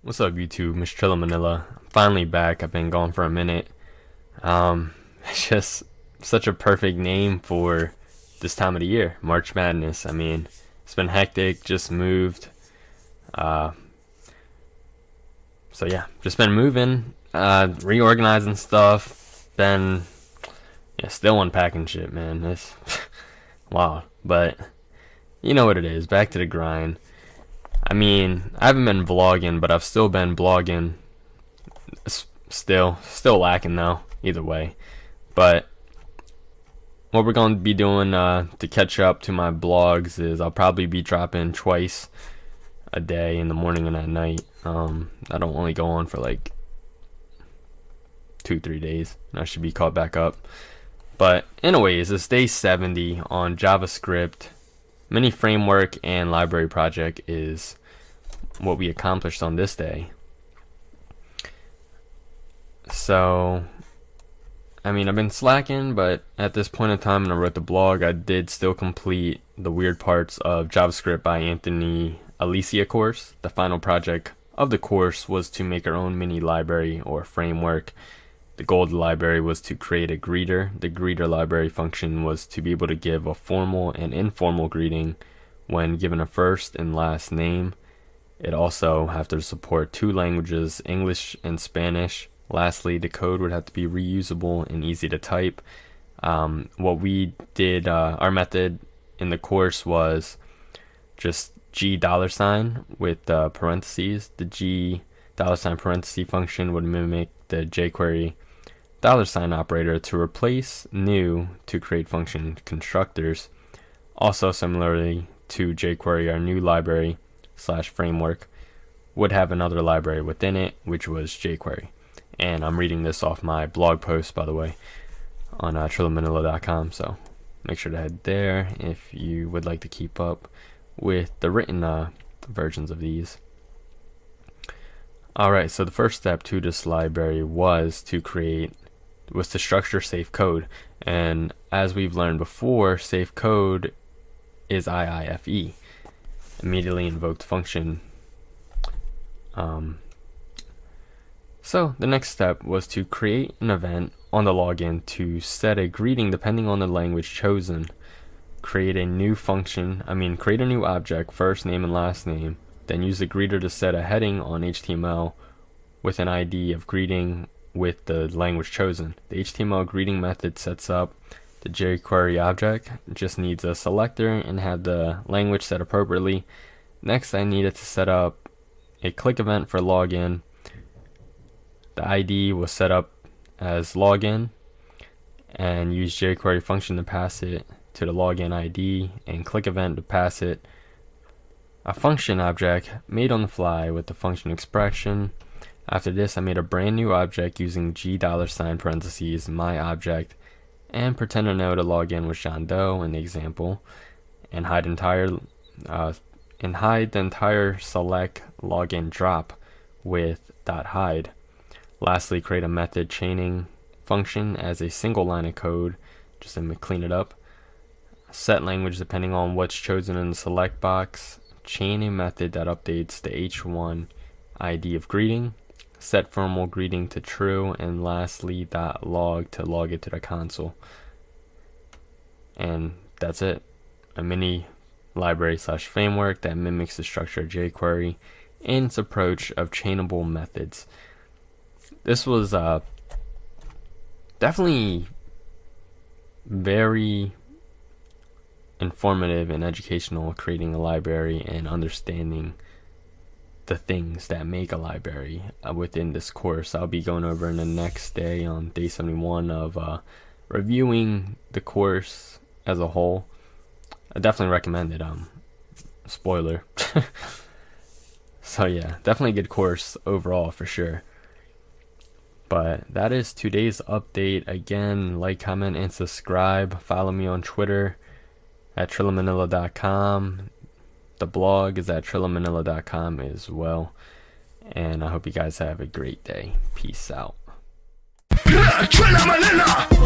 What's up, YouTube? Mr. Trilla Manila. I'm finally back. I've been gone for a minute. It's just such a perfect name for this time of the year, March Madness. I mean, it's been hectic. Just moved. Uh, so yeah, just been moving, reorganizing stuff. Been still unpacking shit, man. It's wow, but you know what it is. Back to the grind. I mean, I haven't been vlogging, but I've still been blogging. Still lacking though, either way. But what we're going to be doing to catch up to my blogs is I'll probably be dropping twice a day, in the morning and at night. I don't only go on for like 2-3 days, and I should be caught back up. But anyways, it's day 70 on JavaScript. Mini framework and library project is what we accomplished on this day. So, I mean, I've been slacking, but at this point in time when I wrote the blog, I did still complete the weird parts of JavaScript by Anthony Alicia course. The final project of the course was to make our own mini library or framework. The goal of the library was to create a greeter. The greeter library function was to be able to give a formal and informal greeting when given a first and last name. It also have to support 2 languages, English and Spanish. Lastly, the code would have to be reusable and easy to type. What we did, our method in the course was just $$ with parentheses. The $$ parenthesis function would mimic the jQuery $ operator to replace new to create function constructors. Also, similarly to jQuery, our new library / framework would have another library within it, which was jQuery. And I'm reading this off my blog post, by the way, on trillamanila.com, so make sure to head there if you would like to keep up with the written versions of these. Alright, so the first step to this library was to structure safe code. And as we've learned before, safe code is IIFE, immediately invoked function. So the next step was to create an event on the login to set a greeting depending on the language chosen. Create a new object, first name and last name, then use the greeter to set a heading on HTML with an ID of greeting with the language chosen. The HTML greeting method sets up the jQuery object. It just needs a selector and have the language set appropriately. Next, I needed to set up a click event for login. The ID was set up as login and use jQuery function to pass it to the login ID and click event to pass it a function object made on the fly with the function expression. After this, I made a brand new object using $$ parentheses my object and pretend to know to log in with John Doe in the example, and hide the entire select login drop with .hide. Lastly, create a method chaining function as a single line of code, just to clean it up. Set language depending on what's chosen in the select box. Chain a method that updates the H1 ID of greeting. Set formal greeting to true, and lastly .log to log it to the console. And that's it. A mini library / framework that mimics the structure of jQuery and its approach of chainable methods. This was definitely very informative and educational, creating a library and understanding the things that make a library within this course. I'll be going over in the next day, on day 71, of reviewing the course as a whole. I definitely recommend it. Spoiler. So yeah, definitely a good course overall for sure. But that is today's update. Again, like, comment, and subscribe. Follow me on Twitter at trillamanila.com. The blog is at trillamanila.com as well. And I hope you guys have a great day. Peace out. Trilla Manila!